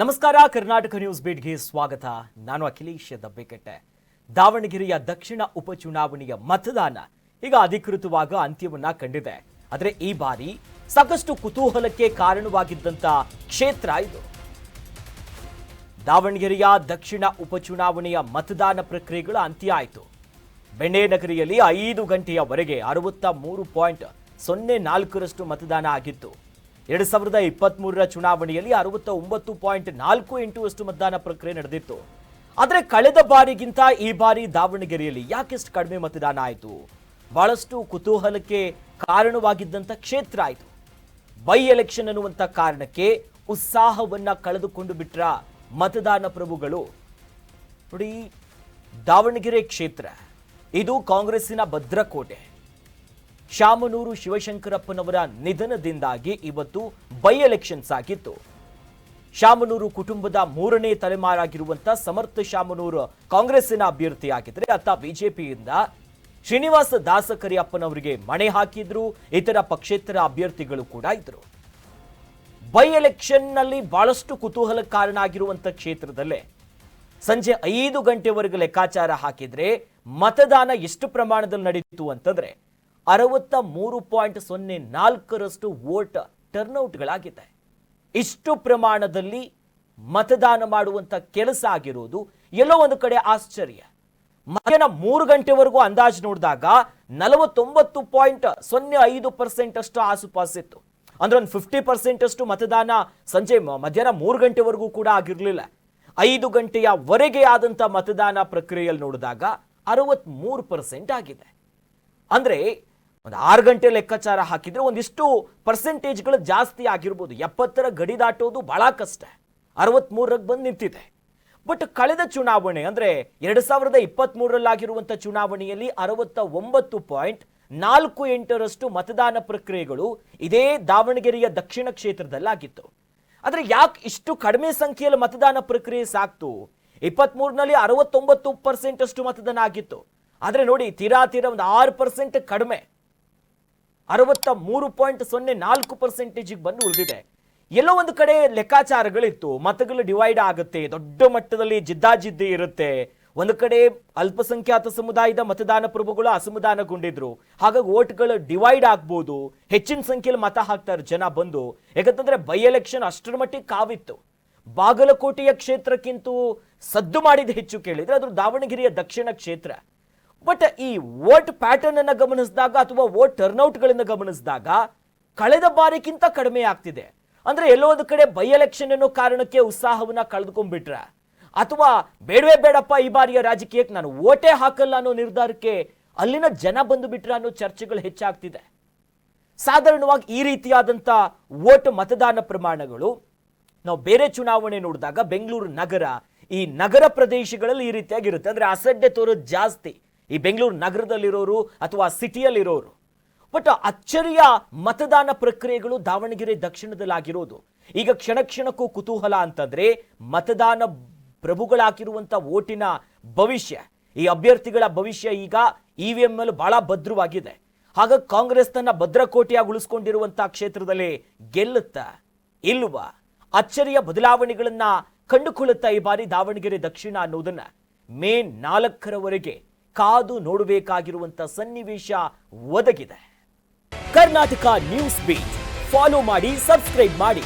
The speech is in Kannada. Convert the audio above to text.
ನಮಸ್ಕಾರ. ಕರ್ನಾಟಕ ನ್ಯೂಸ್ ಬೀಟ್ಗೆ ಸ್ವಾಗತ. ನಾನು ಅಖಿಲೇಶ್ ದಬ್ಬೆಕಟ್ಟೆ. ದಾವಣಗೆರೆಯ ದಕ್ಷಿಣ ಉಪಚುನಾವಣೆಯ ಮತದಾನ ಈಗ ಅಧಿಕೃತವಾಗಿ ಅಂತ್ಯವನ್ನ ಕಂಡಿದೆ. ಆದರೆ ಈ ಬಾರಿ ಸಾಕಷ್ಟು ಕುತೂಹಲಕ್ಕೆ ಕಾರಣವಾಗಿದ್ದಂತ ಕ್ಷೇತ್ರ ಇದು. ದಾವಣಗೆರೆಯ ದಕ್ಷಿಣ ಉಪಚುನಾವಣೆಯ ಮತದಾನ ಪ್ರಕ್ರಿಯೆಗಳ ಅಂತ್ಯ ಆಯಿತು. ಬೆಣ್ಣೆನಗರಿಯಲ್ಲಿ 5 ಗಂಟೆಯವರೆಗೆ 63.04% ಮತದಾನ ಆಗಿತ್ತು. 2023ರ ಚುನಾವಣೆಯಲ್ಲಿ 69.48% ಮತದಾನ ಪ್ರಕ್ರಿಯೆ ನಡೆದಿತ್ತು. ಆದರೆ ಕಳೆದ ಬಾರಿಗಿಂತ ಈ ಬಾರಿ ದಾವಣಗೆರೆಯಲ್ಲಿ ಯಾಕೆಷ್ಟು ಕಡಿಮೆ ಮತದಾನ ಆಯಿತು? ಬಹಳಷ್ಟು ಕುತೂಹಲಕ್ಕೆ ಕಾರಣವಾಗಿದ್ದಂಥ ಕ್ಷೇತ್ರ ಆಯಿತು. ಬೈ ಎಲೆಕ್ಷನ್ ಅನ್ನುವಂಥ ಕಾರಣಕ್ಕೆ ಉತ್ಸಾಹವನ್ನ ಕಳೆದುಕೊಂಡು ಬಿಟ್ರ ಮತದಾನ ಪ್ರಭುಗಳು. ನೋಡಿ, ದಾವಣಗೆರೆ ಕ್ಷೇತ್ರ ಇದು ಕಾಂಗ್ರೆಸ್ಸಿನ ಭದ್ರಕೋಟೆ. ಶಾಮನೂರು ಶಿವಶಂಕರಪ್ಪನವರ ನಿಧನದಿಂದಾಗಿ ಇವತ್ತು ಬೈ ಎಲೆಕ್ಷನ್ಸ್ ಆಗಿತ್ತು. ಶಾಮನೂರು ಕುಟುಂಬದ 3ನೇ ತಲೆಮಾರಾಗಿರುವಂತ ಸಮರ್ಥ ಶಾಮನೂರು ಕಾಂಗ್ರೆಸ್ಸಿನ ಅಭ್ಯರ್ಥಿಯಾಗಿದ್ರೆ, ಅತ್ತ ಬಿಜೆಪಿಯಿಂದ ಶ್ರೀನಿವಾಸ ದಾಸಕರಿಯಪ್ಪನವರಿಗೆ ಮಣೆ ಹಾಕಿದ್ರು. ಇತರ ಪಕ್ಷೇತರ ಅಭ್ಯರ್ಥಿಗಳು ಕೂಡ ಇದ್ರು. ಬೈ ಎಲೆಕ್ಷನ್ ನಲ್ಲಿ ಬಹಳಷ್ಟು ಕುತೂಹಲ ಕಾರಣ ಆಗಿರುವಂತ ಕ್ಷೇತ್ರದಲ್ಲೇ ಸಂಜೆ 5 ಗಂಟೆವರೆಗೆ ಲೆಕ್ಕಾಚಾರ ಹಾಕಿದ್ರೆ ಮತದಾನ ಎಷ್ಟು ಪ್ರಮಾಣದಲ್ಲಿ ನಡೀತು ಅಂತಂದ್ರೆ 63.04% ವೋಟ್ ಟರ್ನ್ಔಟ್ಗಳಾಗಿದೆ. ಇಷ್ಟು ಪ್ರಮಾಣದಲ್ಲಿ ಮತದಾನ ಮಾಡುವಂತ ಕೆಲಸ ಆಗಿರೋದು ಎಲ್ಲೋ ಒಂದು ಕಡೆ ಆಶ್ಚರ್ಯ. ಮಧ್ಯಾಹ್ನ 3 ಗಂಟೆವರೆಗೂ ಅಂದಾಜು ನೋಡಿದಾಗ 49.05% ಅಷ್ಟು ಆಸುಪಾಸಿತ್ತು. ಅಂದ್ರೆ ಒಂದು 50% ಅಷ್ಟು ಮತದಾನ ಮಧ್ಯಾಹ್ನ 3 ಗಂಟೆವರೆಗೂ ಕೂಡ ಆಗಿರಲಿಲ್ಲ. 5 ಗಂಟೆಯವರೆಗೆ ಆದಂತ ಮತದಾನ ಪ್ರಕ್ರಿಯೆಯಲ್ಲಿ ನೋಡಿದಾಗ 63% ಆಗಿದೆ. ಅಂದ್ರೆ ಒಂದು 6 ಗಂಟೆ ಲೆಕ್ಕಾಚಾರ ಹಾಕಿದ್ರೆ ಒಂದಿಷ್ಟು ಪರ್ಸೆಂಟೇಜ್ಗಳು ಜಾಸ್ತಿ ಆಗಿರ್ಬೋದು. 70ರ ಗಡಿ ದಾಟೋದು ಬಹಳ ಕಷ್ಟ. 63ಕ್ಕೆ ಬಂದು ನಿಂತಿದೆ. ಬಟ್ ಕಳೆದ ಚುನಾವಣೆ ಅಂದ್ರೆ 2023ರಲ್ಲಾಗಿರುವಂತ ಚುನಾವಣೆಯಲ್ಲಿ 69.48% ಮತದಾನ ಪ್ರಕ್ರಿಯೆಗಳು ಇದೇ ದಾವಣಗೆರೆಯ ದಕ್ಷಿಣ ಕ್ಷೇತ್ರದಲ್ಲಾಗಿತ್ತು. ಆದ್ರೆ ಯಾಕೆ ಇಷ್ಟು ಕಡಿಮೆ ಸಂಖ್ಯೆಯಲ್ಲಿ ಮತದಾನ ಪ್ರಕ್ರಿಯೆ ಸಾಕ್ತು? 23ನಲ್ಲಿ 69% ಅಷ್ಟು ಮತದಾನ ಆಗಿತ್ತು. ಆದ್ರೆ ನೋಡಿ, ತೀರಾ ಒಂದು 6% ಕಡಿಮೆ, 63.04% ಬಂದು ಉಳಿದಿದೆ. ಎಲ್ಲೋ ಒಂದು ಕಡೆ ಲೆಕ್ಕಾಚಾರಗಳಿತ್ತು, ಮತಗಳು ಡಿವೈಡ್ ಆಗುತ್ತೆ, ದೊಡ್ಡ ಮಟ್ಟದಲ್ಲಿ ಜಿದ್ದಾಜಿದ್ದಿ ಇರುತ್ತೆ. ಒಂದು ಕಡೆ ಅಲ್ಪಸಂಖ್ಯಾತ ಸಮುದಾಯದ ಮತದಾನ ಪ್ರಭುಗಳು ಅಸಮಾಧಾನಗೊಂಡಿದ್ರು, ಹಾಗಾಗಿ ವೋಟ್ಗಳು ಡಿವೈಡ್ ಆಗ್ಬೋದು, ಹೆಚ್ಚಿನ ಸಂಖ್ಯೆಯಲ್ಲಿ ಮತ ಹಾಕ್ತಾರೆ ಜನ ಬಂದು. ಯಾಕಂತಂದ್ರೆ ಬೈ ಎಲೆಕ್ಷನ್ ಅಷ್ಟರ ಮಟ್ಟಿಗೆ ಕಾವಿತ್ತು. ಬಾಗಲಕೋಟೆಯ ಕ್ಷೇತ್ರಕ್ಕಿಂತ ಸದ್ದು ಮಾಡಿದ ಹೆಚ್ಚು ಕೇಳಿದ್ರೆ ಅದು ದಾವಣಗೆರೆಯ ದಕ್ಷಿಣ ಕ್ಷೇತ್ರ. ಬಟ್ ಈ ವೋಟ್ ಪ್ಯಾಟರ್ನ್ ಅನ್ನ ಗಮನಿಸಿದಾಗ ಅಥವಾ ವೋಟ್ ಟರ್ನ್ಔಟ್ಗಳನ್ನ ಗಮನಿಸಿದಾಗ ಕಳೆದ ಬಾರಿಗಿಂತ ಕಡಿಮೆ ಆಗ್ತಿದೆ. ಅಂದ್ರೆ ಎಲ್ಲೋ ಒಂದು ಕಡೆ ಬೈ ಎಲೆಕ್ಷನ್ ಅನ್ನೋ ಕಾರಣಕ್ಕೆ ಉತ್ಸಾಹವನ್ನ ಕಳೆದುಕೊಂಡ್ಬಿಟ್ರ, ಅಥವಾ ಬೇಡವೇ ಬೇಡಪ್ಪ ಈ ಬಾರಿಯ ರಾಜಕೀಯಕ್ಕೆ ನಾನು ವೋಟೇ ಹಾಕಲ್ಲ ಅನ್ನೋ ನಿರ್ಧಾರಕ್ಕೆ ಅಲ್ಲಿನ ಜನ ಬಂದು ಬಿಟ್ರ ಅನ್ನೋ ಚರ್ಚೆಗಳು ಹೆಚ್ಚಾಗ್ತಿದೆ. ಸಾಧಾರಣವಾಗಿ ಈ ರೀತಿಯಾದಂತ ವೋಟ್ ಮತದಾನ ಪ್ರಮಾಣಗಳು ನಾವು ಬೇರೆ ಚುನಾವಣೆ ನೋಡಿದಾಗ ಬೆಂಗಳೂರು ನಗರ, ಈ ನಗರ ಪ್ರದೇಶಗಳಲ್ಲಿ ಈ ರೀತಿಯಾಗಿರುತ್ತೆ. ಅಂದ್ರೆ ಅಸಡ್ಡೆ ತೋರೋದು ಜಾಸ್ತಿ ಈ ಬೆಂಗಳೂರು ನಗರದಲ್ಲಿರೋರು ಅಥವಾ ಸಿಟಿಯಲ್ಲಿರೋರು. ಬಟ್ ಅಚ್ಚರಿಯ ಮತದಾನ ಪ್ರಕ್ರಿಯೆಗಳು ದಾವಣಗೆರೆ ದಕ್ಷಿಣದಲ್ಲಾಗಿರೋದು. ಈಗ ಕ್ಷಣ ಕ್ಷಣಕ್ಕೂ ಕುತೂಹಲ ಅಂತಂದ್ರೆ ಮತದಾನ ಪ್ರಭುಗಳಾಗಿರುವಂತ ವೋಟಿನ ಭವಿಷ್ಯ, ಈ ಅಭ್ಯರ್ಥಿಗಳ ಭವಿಷ್ಯ ಈಗ ಇವಿಎಂ ಅಲ್ಲಿ ಬಹಳ ಭದ್ರವಾಗಿದೆ. ಹಾಗಾಗಿ ಕಾಂಗ್ರೆಸ್ ತನ್ನ ಭದ್ರಕೋಟೆಯಾಗಿ ಉಳಿಸ್ಕೊಂಡಿರುವಂತಹ ಕ್ಷೇತ್ರದಲ್ಲಿ ಗೆಲ್ಲುತ್ತಾ ಇಲ್ವಾ? ಅಚ್ಚರಿಯ ಬದಲಾವಣೆಗಳನ್ನ ಕಂಡುಕೊಳ್ಳುತ್ತಾ ಈ ಬಾರಿ ದಾವಣಗೆರೆ ದಕ್ಷಿಣ ಅನ್ನೋದನ್ನ ಮೇ 4ರವರೆಗೆ ಕಾದು ನೋಡಬೇಕಾಗಿರುವಂತ ಸನ್ನಿವೇಶ ಒದಗಿದೆ. ಕರ್ನಾಟಕ ನ್ಯೂಸ್ ಬೀಟ್ ಫಾಲೋ ಮಾಡಿ, ಸಬ್ಸ್ಕ್ರೈಬ್ ಮಾಡಿ.